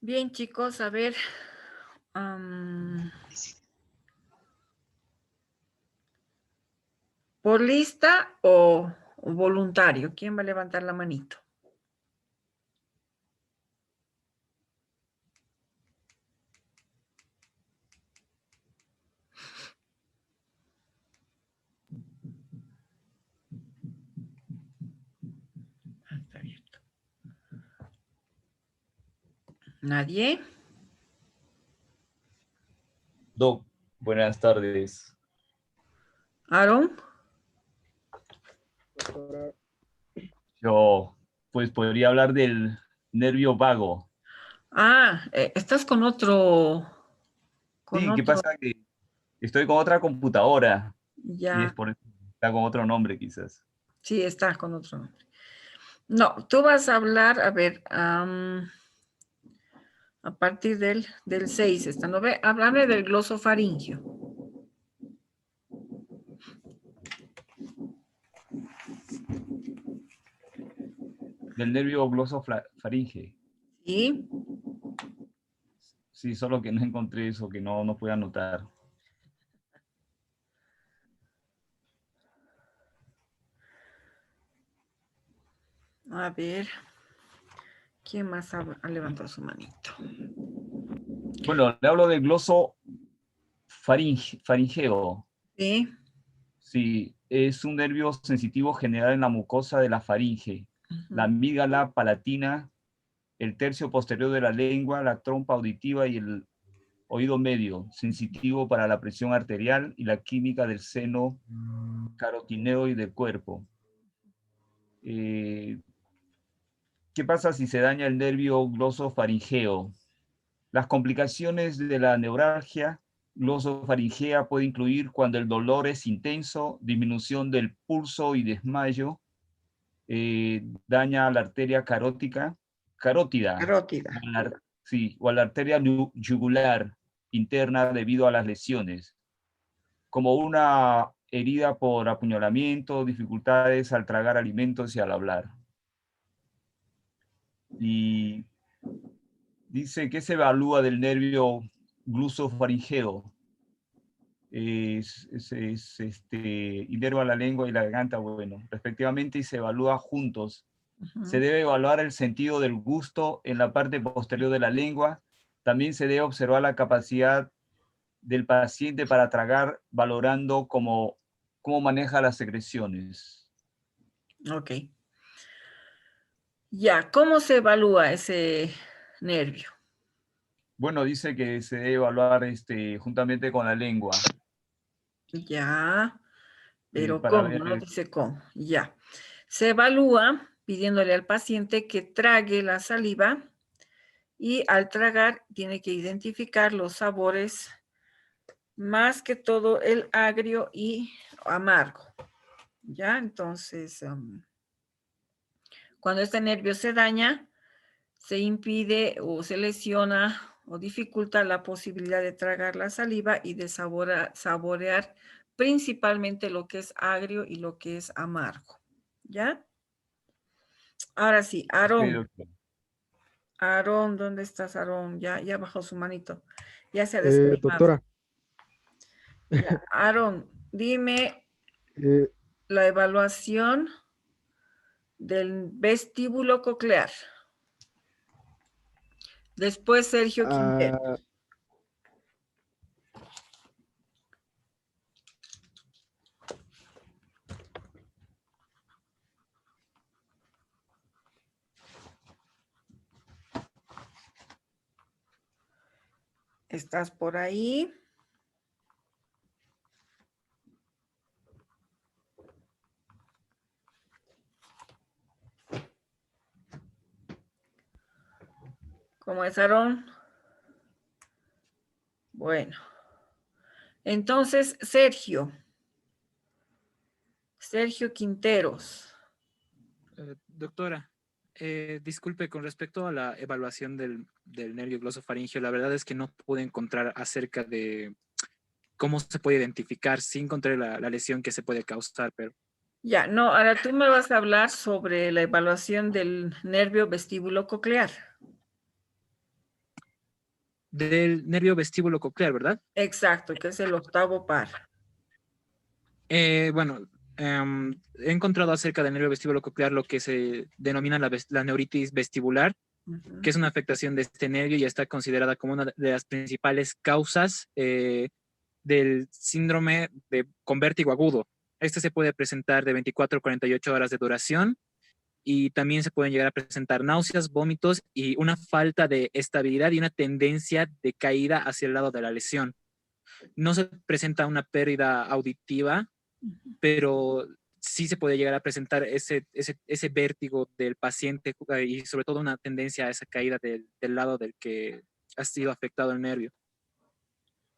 Bien, chicos, a ver. ¿Por lista o voluntario? ¿Quién va a levantar la manito? Está abierto. ¿Nadie? Doc, buenas tardes. ¿Aaron? Yo, pues, podría hablar del nervio vago. Estás con otro... Sí, ¿qué pasa? Que estoy con otra computadora y es Ya, por eso que está con otro nombre, quizás. sí, estás con otro nombre. No, tú vas a hablar, a ver, a partir del 6, ¿no ve? Háblame del glosofaringio. Del nervio glosofaringe. ¿Sí? Sí, solo que no encontré eso, que no pude anotar. A ver, ¿quién más ha levantado su manito? Bueno, le hablo del glosofaringeo. Sí. Sí, es un nervio sensitivo general en la mucosa de la faringe, la amígdala palatina, el tercio posterior de la lengua, la trompa auditiva y el oído medio, sensitivo para la presión arterial y la química del seno carotineo y del cuerpo. ¿Qué pasa si se daña el nervio glosofaringeo? Las complicaciones de la neuralgia glosofaringea puede incluir cuando el dolor es intenso, disminución del pulso y desmayo, daña la arteria carótida, Carótida. sí, o a la arteria yugular interna debido a las lesiones, como una herida por apuñalamiento, dificultades al tragar alimentos y al hablar. Y dice que se evalúa del nervio glosofaringeo. Inerva la lengua y la garganta, bueno, respectivamente, y se evalúa juntos Se debe evaluar el sentido del gusto en la parte posterior de la lengua. También se debe observar la capacidad del paciente para tragar, valorando cómo maneja las secreciones. Ok. Ya, ¿cómo se evalúa ese nervio? Bueno, dice que se debe evaluar juntamente con la lengua. Ya, pero Para ¿cómo? ver, No dice cómo. Ya. Se evalúa pidiéndole al paciente que trague la saliva y al tragar tiene que identificar los sabores, más que todo el agrio y amargo. ¿Ya? Entonces, cuando este nervio se daña, se impide o se lesiona o dificulta la posibilidad de tragar la saliva y de saborear principalmente lo que es agrio y lo que es amargo. ¿Ya? Ahora sí, ok, Aarón. doctor. Aarón, ¿dónde estás, Aarón? Ya bajó su manito. Ya se ha despeinado. Doctora, Ya, Aarón, dime eh, la evaluación del vestíbulo coclear. Después Sergio Quintero. ah, ¿Estás por ahí? ¿Cómo es, Aarón? Bueno. Entonces, Sergio Quinteros. Doctora, disculpe, con respecto a la evaluación del nervio glosofaringeo, la verdad es que no pude encontrar acerca de cómo se puede identificar, sí encontré la lesión que se puede causar, pero... Ya, no, ahora tú me vas a hablar sobre la evaluación del nervio vestíbulo coclear. Del nervio vestíbulo coclear, ¿verdad? Exacto, que es el octavo par. Bueno, he encontrado acerca del nervio vestíbulo coclear lo que se denomina la neuritis vestibular, que es una afectación de este nervio y está considerada como una de las principales causas del síndrome con vértigo agudo. Este se puede presentar de 24 a 48 horas de duración y también se pueden llegar a presentar náuseas, vómitos y una falta de estabilidad y una tendencia de caída hacia el lado de la lesión. No se presenta una pérdida auditiva, pero sí se puede llegar a presentar ese vértigo del paciente y sobre todo una tendencia a esa caída del lado del que ha sido afectado el nervio.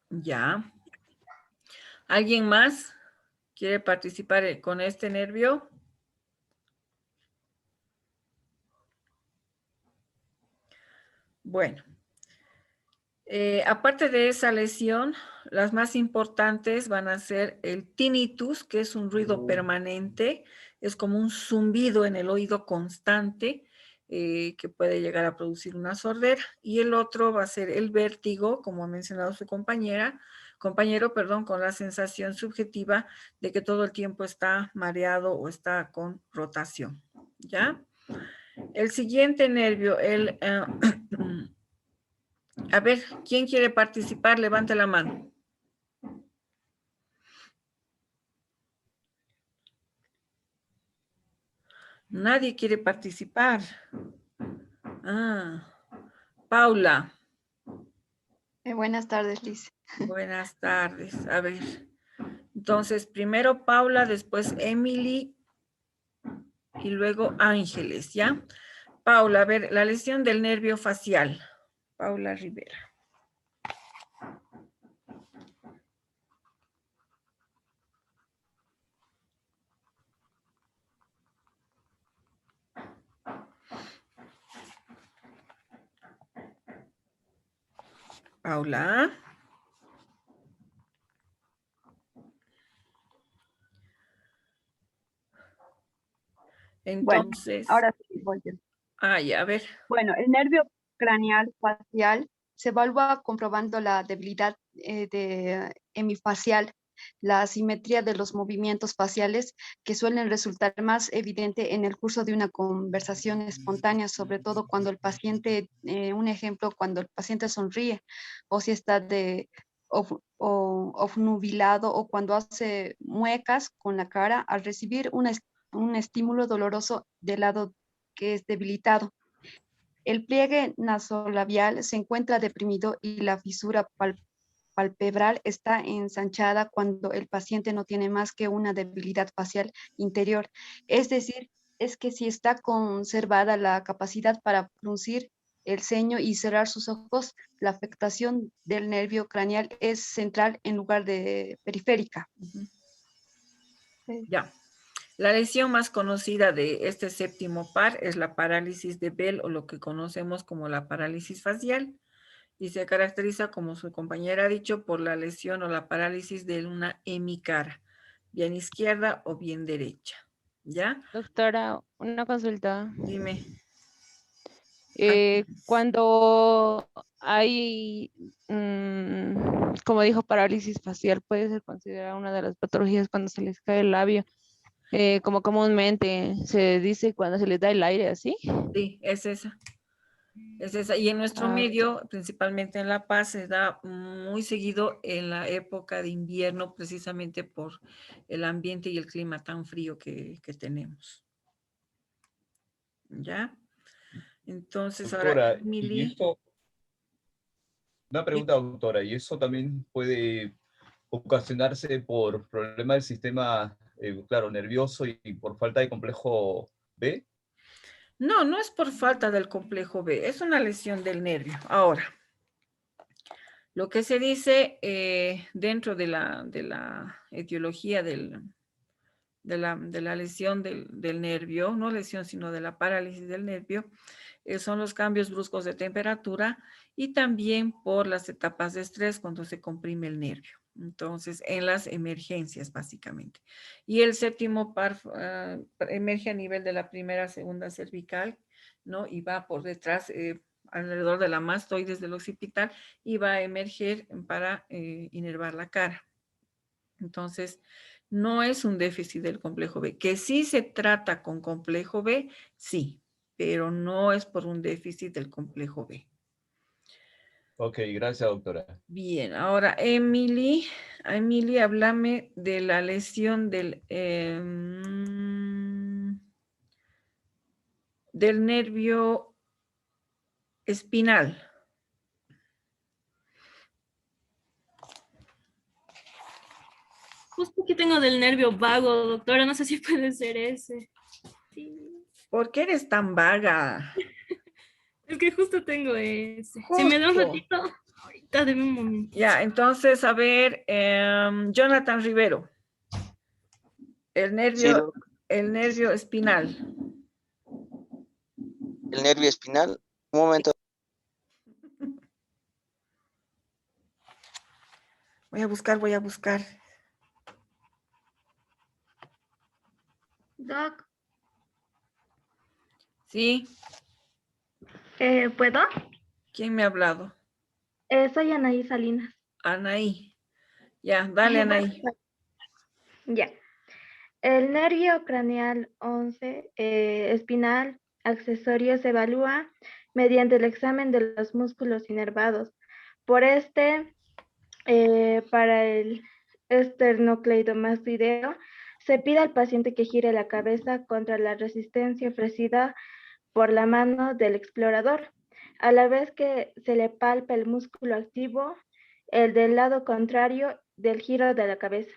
Ya. ¿Alguien más quiere participar con este nervio? Bueno, aparte de esa lesión, las más importantes van a ser el tinnitus, que es un ruido permanente, es como un zumbido en el oído constante, que puede llegar a producir una sordera, y el otro va a ser el vértigo, como ha mencionado su compañero, con la sensación subjetiva de que todo el tiempo está mareado o está con rotación, ¿ya? El siguiente nervio, a ver, ¿quién quiere participar? Levante la mano. Nadie quiere participar. Ah, Paula. Buenas tardes, Liz. Buenas tardes. A ver. Entonces, primero Paula, después Emily y luego Ángeles, ¿ya? Paula, a ver, la lesión del nervio facial. Paula Rivera. Paula. Entonces, bueno, ahora sí voy yo. Ya, a ver. Bueno, el nervio craneal facial se evalúa comprobando la debilidad hemifacial la asimetría de los movimientos faciales que suelen resultar más evidente en el curso de una conversación espontánea, sobre todo cuando el paciente, un ejemplo, cuando el paciente sonríe o si está obnubilado o cuando hace muecas con la cara al recibir un estímulo doloroso del lado que es debilitado. El pliegue nasolabial se encuentra deprimido y la fisura palpebral está ensanchada cuando el paciente no tiene más que una debilidad facial interior. Es decir, es que si está conservada la capacidad para fruncir el ceño y cerrar sus ojos, la afectación del nervio craneal es central en lugar de periférica. Ya. La lesión más conocida de este séptimo par es la parálisis de Bell o lo que conocemos como la parálisis facial y se caracteriza, como su compañera ha dicho, por la lesión o la parálisis de una hemicara, bien izquierda o bien derecha. ¿Ya? Doctora, una consulta. Dime. Cuando hay, como dijo, parálisis facial, puede ser considerada una de las patologías cuando se les cae el labio, como comúnmente se dice cuando se les da el aire, ¿así? Sí, es esa. Es esa. Y en nuestro medio, principalmente en La Paz, se da muy seguido en la época de invierno, precisamente por el ambiente y el clima tan frío que tenemos. ¿Ya? Entonces, Doctora, ahora, y Emily. esto, una pregunta, doctora, ¿y eso también puede ocasionarse por problemas del sistema, claro, nervioso y por falta de complejo B? No, no es por falta del complejo B, es una lesión del nervio. Ahora, lo que se dice dentro de la etiología de la lesión del nervio, no lesión, sino de la parálisis del nervio, son los cambios bruscos de temperatura y también por las etapas de estrés cuando se comprime el nervio. Entonces, en las emergencias, básicamente. Y el séptimo par emerge a nivel de la primera, segunda cervical, ¿no? Y va por detrás, alrededor de la mastoides del occipital, y va a emerger para inervar la cara. Entonces, no es un déficit del complejo B. Que sí se trata con complejo B, sí, pero no es por un déficit del complejo B. Ok, gracias, doctora. Bien, ahora Emily, háblame de la lesión del nervio espinal. Justo aquí tengo del nervio vago, doctora, no sé si puede ser ese. Sí. ¿Por qué eres tan vaga? Es que justo tengo ese. Si me da un ratito, ahorita deme un momento. Ya, entonces, a ver, Jonathan Rivero, el Sí, nervio espinal. el nervio espinal. Un momento. Voy a buscar. Doc, Sí, ¿puedo? ¿quién me ha hablado? Soy Anaí Salinas. Anaí. Ya, dale, Anaí. Ya. El nervio craneal 11, espinal accesorio, se evalúa mediante el examen de los músculos inervados. Por para el esternocleidomastoideo, se pide al paciente que gire la cabeza contra la resistencia ofrecida por la mano del explorador, a la vez que se le palpa el músculo activo, el del lado contrario del giro de la cabeza.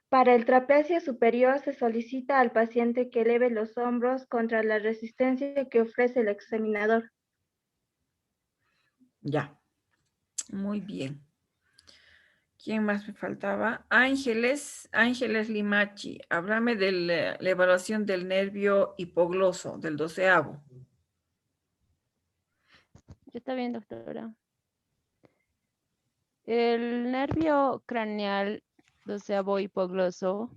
Para el trapecio superior se solicita al paciente que eleve los hombros contra la resistencia que ofrece el examinador. Ya, muy bien. ¿Quién más me faltaba? Ángeles Limachi. Háblame de la evaluación del nervio hipogloso, del 12º. Está bien, doctora. El nervio craneal 12º hipogloso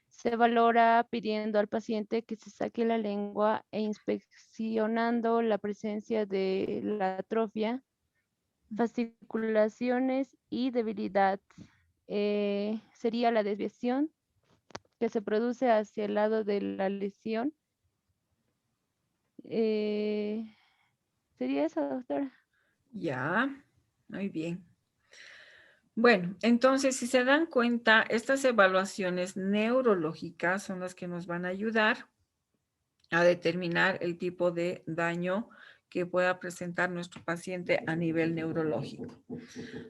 se valora pidiendo al paciente que se saque la lengua e inspeccionando la presencia de la atrofia, fasciculaciones y debilidad sería la desviación que se produce hacia el lado de la lesión. Sería eso, doctora. Ya, muy bien. Bueno, entonces, si se dan cuenta, estas evaluaciones neurológicas son las que nos van a ayudar a determinar el tipo de daño que pueda presentar nuestro paciente a nivel neurológico.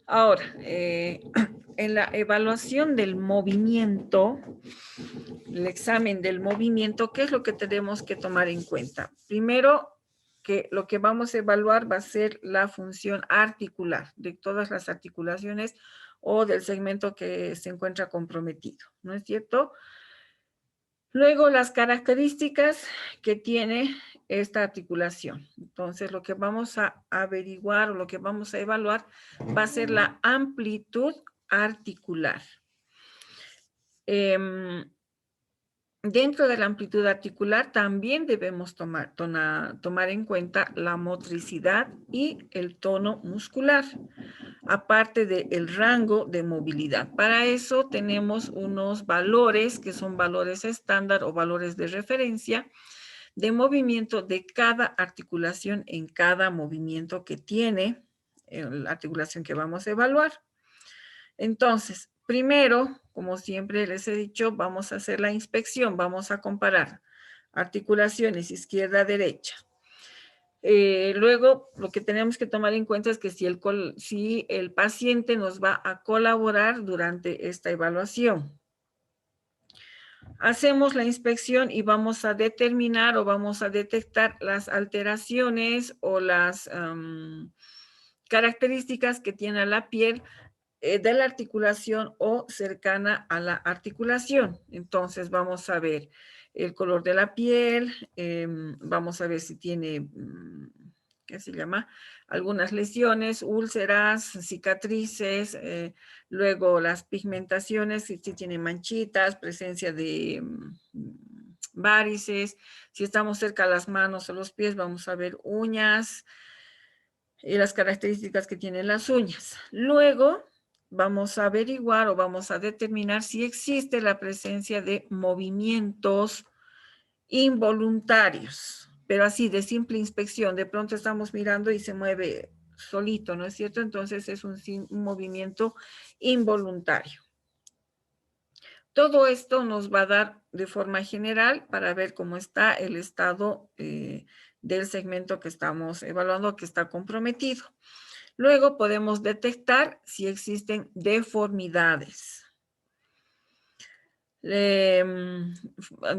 Ahora, en la evaluación del movimiento, el examen del movimiento, ¿qué es lo que tenemos que tomar en cuenta? Primero, que lo que vamos a evaluar va a ser la función articular de todas las articulaciones o del segmento que se encuentra comprometido, ¿no es cierto? Luego, las características que tiene esta articulación. Entonces, lo que vamos a averiguar o lo que vamos a evaluar va a ser la amplitud articular. Dentro de la amplitud articular también debemos tomar en cuenta la motricidad y el tono muscular, aparte del rango de movilidad. Para eso tenemos unos valores que son valores estándar o valores de referencia de movimiento de cada articulación en cada movimiento que tiene la articulación que vamos a evaluar. Entonces, primero, como siempre les he dicho, vamos a hacer la inspección, vamos a comparar articulaciones izquierda-derecha. Luego, lo que tenemos que tomar en cuenta es que si el paciente nos va a colaborar durante esta evaluación. Hacemos la inspección y vamos a determinar o vamos a detectar las alteraciones o las características que tiene la piel de la articulación o cercana a la articulación. Entonces vamos a ver el color de la piel, vamos a ver si tiene, ¿qué se llama? Algunas lesiones, úlceras, cicatrices, luego las pigmentaciones, si tiene manchitas, presencia de varices, si estamos cerca de las manos o los pies, vamos a ver uñas y las características que tienen las uñas. Luego vamos a averiguar o vamos a determinar si existe la presencia de movimientos involuntarios, pero así de simple inspección. De pronto estamos mirando y se mueve solito, ¿no es cierto? Entonces es un movimiento involuntario. Todo esto nos va a dar de forma general para ver cómo está el estado del segmento que estamos evaluando, que está comprometido. Luego podemos detectar si existen deformidades.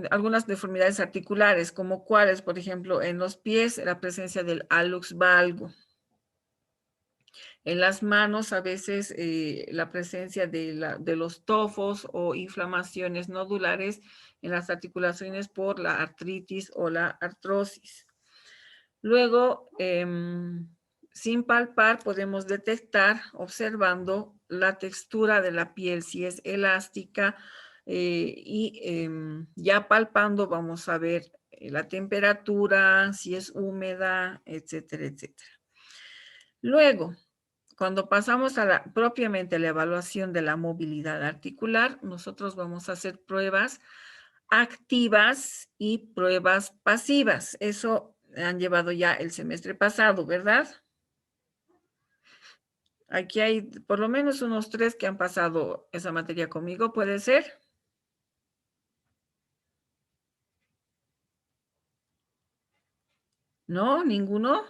Algunas deformidades articulares, como cuáles, por ejemplo, en los pies, la presencia del hallux valgus. En las manos, a veces, la presencia de los tofos o inflamaciones nodulares en las articulaciones por la artritis o la artrosis. Luego, sin palpar, podemos detectar observando la textura de la piel, si es elástica, y ya palpando vamos a ver la temperatura, si es húmeda, etcétera, etcétera. Luego, cuando pasamos propiamente a la evaluación de la movilidad articular, nosotros vamos a hacer pruebas activas y pruebas pasivas. Eso han llevado ya el semestre pasado, ¿verdad? Aquí hay por lo menos unos 3 que han pasado esa materia conmigo, ¿puede ser? ¿No? ¿Ninguno?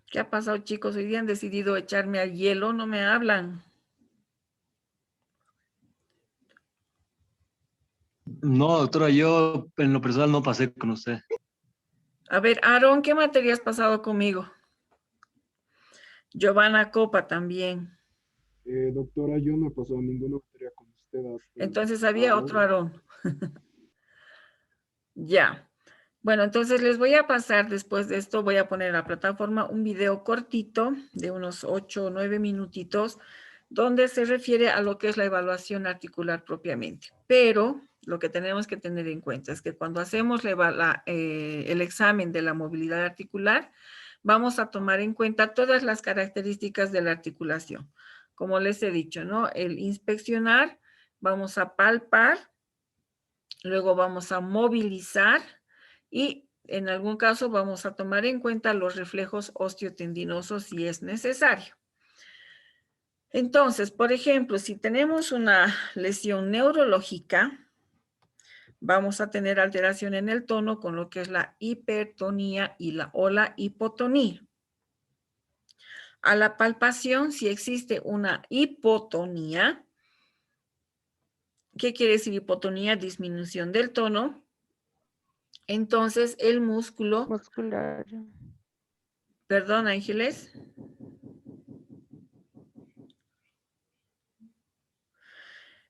¿Qué ha pasado, chicos? Hoy día han decidido echarme al hielo, no me hablan. No, doctora, yo en lo personal no pasé con usted. A ver, Aaron, ¿qué materia has pasado conmigo? Giovanna Copa también. Doctora, yo no he pasado ninguna materia con usted. Entonces había otro Aarón. Ya. Bueno, entonces les voy a pasar después de esto, voy a poner en la plataforma un video cortito de unos 8 o 9 minutitos donde se refiere a lo que es la evaluación articular propiamente. Pero lo que tenemos que tener en cuenta es que cuando hacemos el examen de la movilidad articular, vamos a tomar en cuenta todas las características de la articulación. Como les he dicho, ¿no? El inspeccionar, vamos a palpar, luego vamos a movilizar y en algún caso vamos a tomar en cuenta los reflejos osteotendinosos si es necesario. Entonces, por ejemplo, si tenemos una lesión neurológica, vamos a tener alteración en el tono con lo que es la hipertonía o la hipotonía. A la palpación, si existe una hipotonía, ¿qué quiere decir hipotonía? Disminución del tono. Entonces, el músculo... Muscular. Perdón, Ángeles.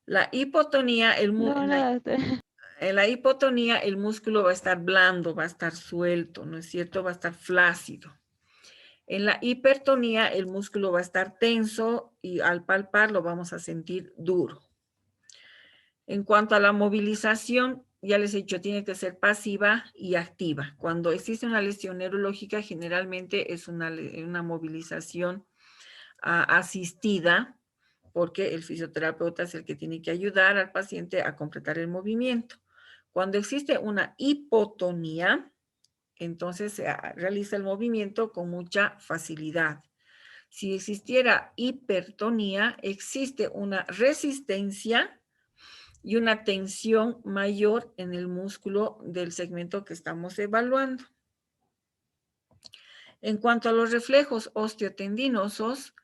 La hipotonía, en la hipotonía, el músculo va a estar blando, va a estar suelto, ¿no es cierto? Va a estar flácido. En la hipertonía, el músculo va a estar tenso y al palpar lo vamos a sentir duro. En cuanto a la movilización, ya les he dicho, tiene que ser pasiva y activa. Cuando existe una lesión neurológica, generalmente es una movilización asistida, porque el fisioterapeuta es el que tiene que ayudar al paciente a completar el movimiento. Cuando existe una hipotonía, entonces se realiza el movimiento con mucha facilidad. Si existiera hipertonía, existe una resistencia y una tensión mayor en el músculo del segmento que estamos evaluando. En cuanto a los reflejos osteotendinosos,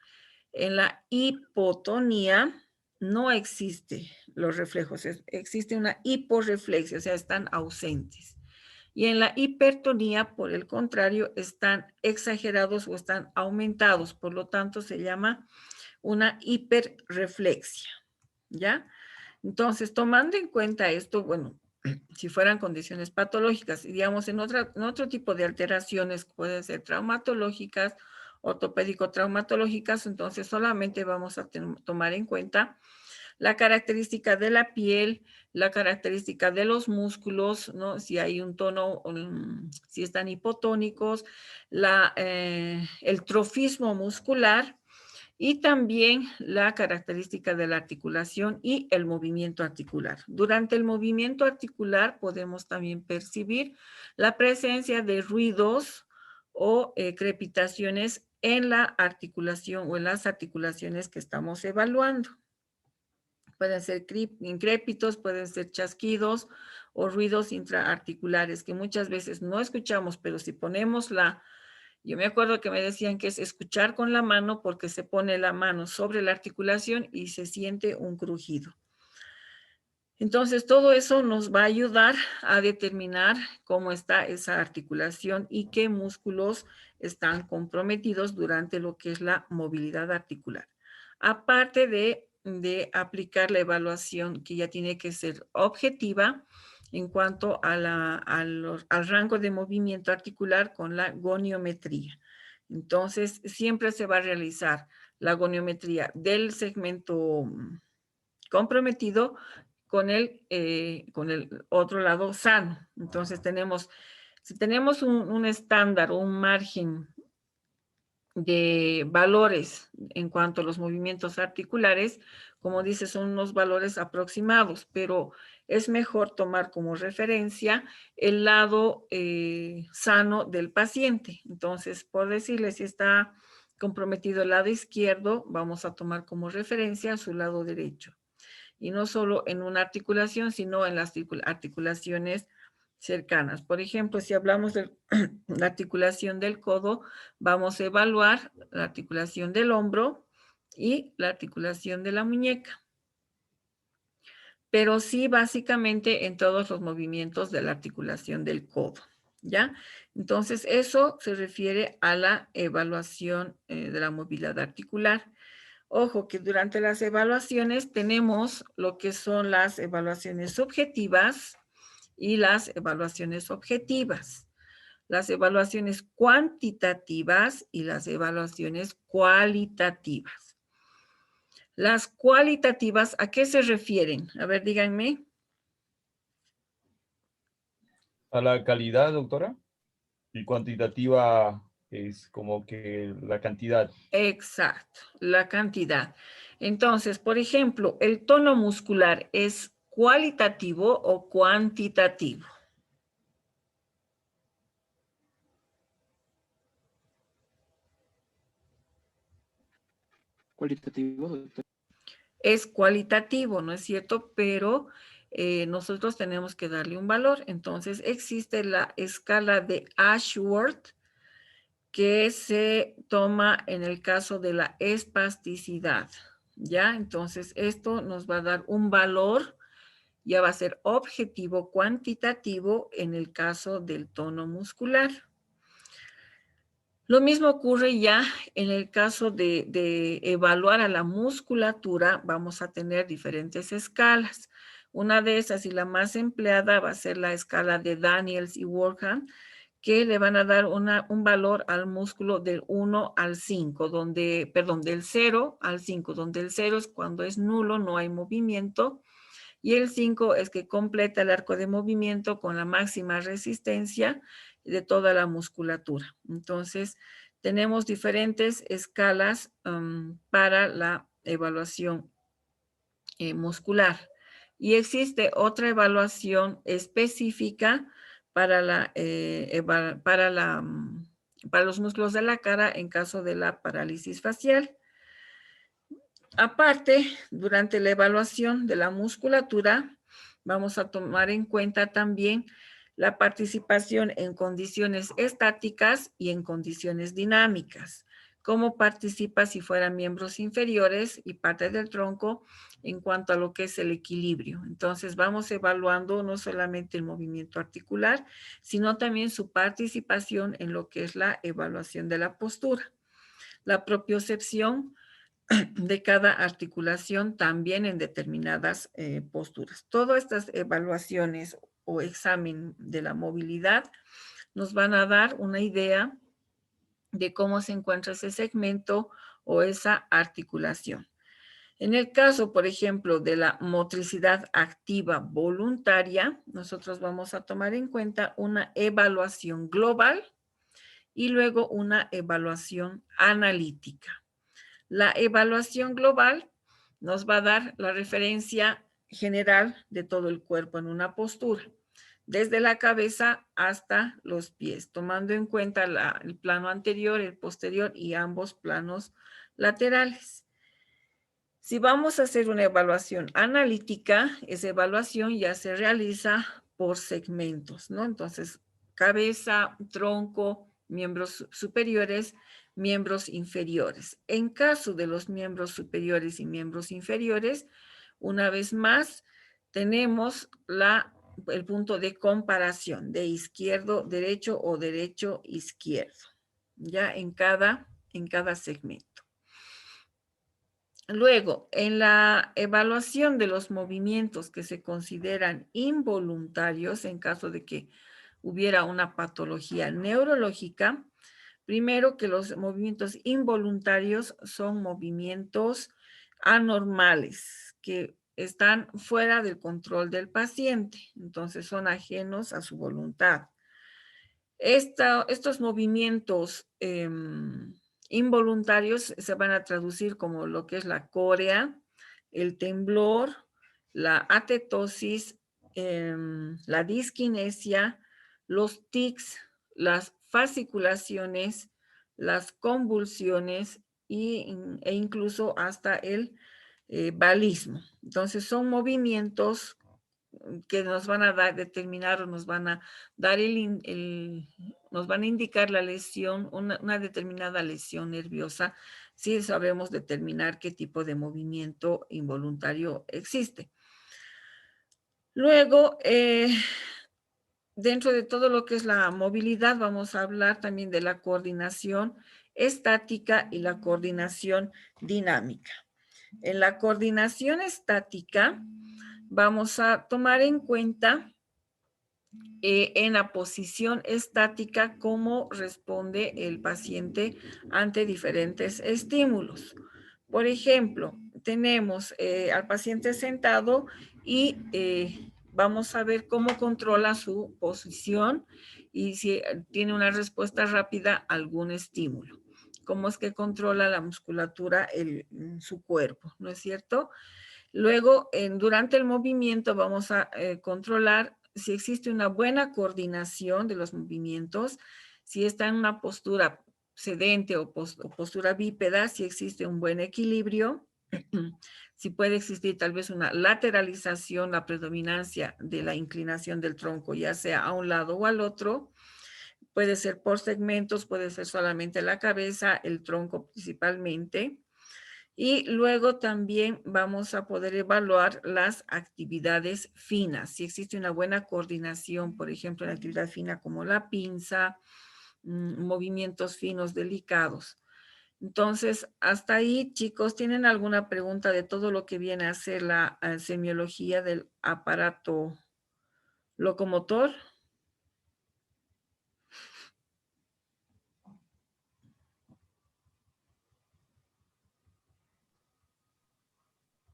en la hipotonía no existe los reflejos, existe una hiporreflexia, o sea, están ausentes. Y en la hipertonía, por el contrario, están exagerados o están aumentados, por lo tanto se llama una hiperreflexia, ¿ya? Entonces, tomando en cuenta esto, bueno, si fueran condiciones patológicas, digamos, en otro tipo de alteraciones, pueden ser traumatológicas, ortopédico-traumatológicas, entonces solamente vamos a tomar en cuenta la característica de la piel, la característica de los músculos, ¿no? Si hay un tono, si están hipotónicos, el trofismo muscular y también la característica de la articulación y el movimiento articular. Durante el movimiento articular podemos también percibir la presencia de ruidos o crepitaciones en la articulación o en las articulaciones que estamos evaluando. Pueden ser incrépitos, pueden ser chasquidos o ruidos intraarticulares que muchas veces no escuchamos, pero si ponemos yo me acuerdo que me decían que es escuchar con la mano porque se pone la mano sobre la articulación y se siente un crujido. Entonces, todo eso nos va a ayudar a determinar cómo está esa articulación y qué músculos están comprometidos durante lo que es la movilidad articular. Aparte de aplicar la evaluación que ya tiene que ser objetiva en cuanto a al rango de movimiento articular con la goniometría. Entonces, siempre se va a realizar la goniometría del segmento comprometido con el otro lado sano. Entonces, si tenemos un estándar o un margen de valores en cuanto a los movimientos articulares, como dice, son unos valores aproximados, pero es mejor tomar como referencia el lado sano del paciente. Entonces, por decirle, si está comprometido el lado izquierdo, vamos a tomar como referencia su lado derecho. Y no solo en una articulación, sino en las articulaciones cercanas. Por ejemplo, si hablamos de la articulación del codo, vamos a evaluar la articulación del hombro y la articulación de la muñeca. Pero sí, básicamente en todos los movimientos de la articulación del codo, ¿ya? Entonces, eso se refiere a la evaluación de la movilidad articular. Ojo que durante las evaluaciones tenemos lo que son las evaluaciones subjetivas y las evaluaciones objetivas. Las evaluaciones cuantitativas y las evaluaciones cualitativas. Las cualitativas, ¿a qué se refieren? A ver, díganme. A la calidad, doctora. Y cuantitativa Es como que la cantidad. Exacto, la cantidad. Entonces, por ejemplo, ¿el tono muscular es cualitativo o cuantitativo? Cualitativo, doctor. Es cualitativo, ¿no es cierto? Pero nosotros tenemos que darle un valor. Entonces, existe la escala de Ashworth, que se toma en el caso de la espasticidad, ¿ya? Entonces, esto nos va a dar un valor, ya va a ser objetivo cuantitativo en el caso del tono muscular. Lo mismo ocurre ya en el caso de evaluar a la musculatura, vamos a tener diferentes escalas. Una de esas y la más empleada va a ser la escala de Daniels y Workham, que le van a dar un valor al músculo del 1 al 5, del 0 al 5, donde el 0 es cuando es nulo, no hay movimiento, y el 5 es que completa el arco de movimiento con la máxima resistencia de toda la musculatura. Entonces, tenemos diferentes escalas para la evaluación muscular. Y existe otra evaluación específica para los músculos de la cara en caso de la parálisis facial. Aparte, durante la evaluación de la musculatura, vamos a tomar en cuenta también la participación en condiciones estáticas y en condiciones dinámicas. Cómo participa si fueran miembros inferiores y parte del tronco en cuanto a lo que es el equilibrio. Entonces, vamos evaluando no solamente el movimiento articular, sino también su participación en lo que es la evaluación de la postura. La propiocepción de cada articulación también en determinadas posturas. Todas estas evaluaciones o examen de la movilidad nos van a dar una idea de cómo se encuentra ese segmento o esa articulación. En el caso, por ejemplo, de la motricidad activa voluntaria, nosotros vamos a tomar en cuenta una evaluación global y luego una evaluación analítica. La evaluación global nos va a dar la referencia general de todo el cuerpo en una postura, desde la cabeza hasta los pies, tomando en cuenta el plano anterior, el posterior y ambos planos laterales. Si vamos a hacer una evaluación analítica, esa evaluación ya se realiza por segmentos, ¿no? Entonces, cabeza, tronco, miembros superiores, miembros inferiores. En caso de los miembros superiores y miembros inferiores, una vez más, tenemos el punto de comparación de izquierdo, derecho o derecho, izquierdo, ya en cada segmento. Luego, en la evaluación de los movimientos que se consideran involuntarios en caso de que hubiera una patología neurológica, primero que los movimientos involuntarios son movimientos anormales que están fuera del control del paciente, entonces son ajenos a su voluntad. Estos movimientos involuntarios se van a traducir como lo que es la corea, el temblor, la atetosis, la disquinesia, los tics, las fasciculaciones, las convulsiones e incluso hasta el balismo. Entonces son movimientos que nos van a determinar o nos van a dar nos van a indicar la lesión, una determinada lesión nerviosa, si sabemos determinar qué tipo de movimiento involuntario existe. Luego, dentro de todo lo que es la movilidad, vamos a hablar también de la coordinación estática y la coordinación dinámica. En la coordinación estática, vamos a tomar en cuenta en la posición estática cómo responde el paciente ante diferentes estímulos. Por ejemplo, tenemos al paciente sentado y vamos a ver cómo controla su posición y si tiene una respuesta rápida a algún estímulo. ¿Cómo es que controla la musculatura en su cuerpo? ¿No es cierto? Luego, durante el movimiento vamos a controlar si existe una buena coordinación de los movimientos, si está en una postura sedente o postura bípeda, si existe un buen equilibrio, si puede existir tal vez una lateralización, la predominancia de la inclinación del tronco, ya sea a un lado o al otro. Puede ser por segmentos, puede ser solamente la cabeza, el tronco principalmente. Y luego también vamos a poder evaluar las actividades finas. Si existe una buena coordinación, por ejemplo, en actividad fina como la pinza, movimientos finos delicados. Entonces, hasta ahí, chicos, ¿tienen alguna pregunta de todo lo que viene a ser la semiología del aparato locomotor?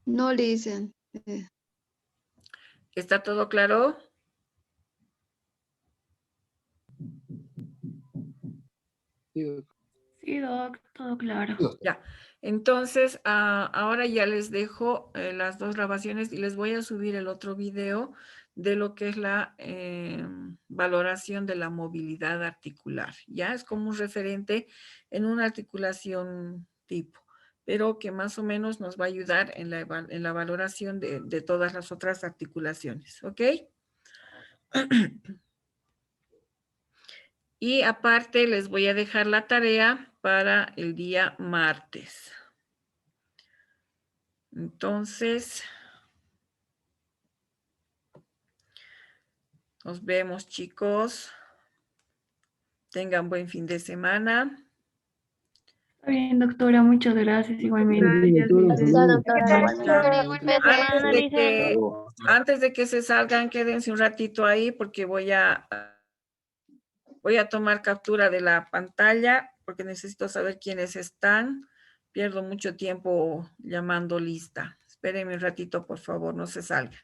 No le dicen. ¿Está todo claro? Sí, doc, todo claro. Ya, entonces ahora ya les dejo las dos grabaciones y les voy a subir el otro video de lo que es la valoración de la movilidad articular. Ya es como un referente en una articulación tipo, pero que más o menos nos va a ayudar en la valoración de todas las otras articulaciones, ¿ok? Y aparte les voy a dejar la tarea para el día martes. Entonces, nos vemos, chicos. Tengan buen fin de semana. Está bien, doctora, muchas gracias igualmente. Antes de que se salgan, quédense un ratito ahí porque voy a tomar captura de la pantalla porque necesito saber quiénes están. Pierdo mucho tiempo llamando lista. Espérenme un ratito, por favor, no se salgan.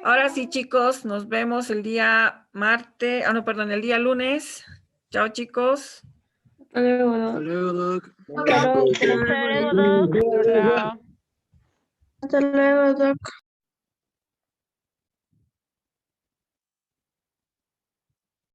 Ahora sí, chicos, nos vemos el día martes, el día lunes. Chao, chicos. Hasta luego, doc. Hasta luego, doc. Hasta luego, doc. Hasta luego, doc.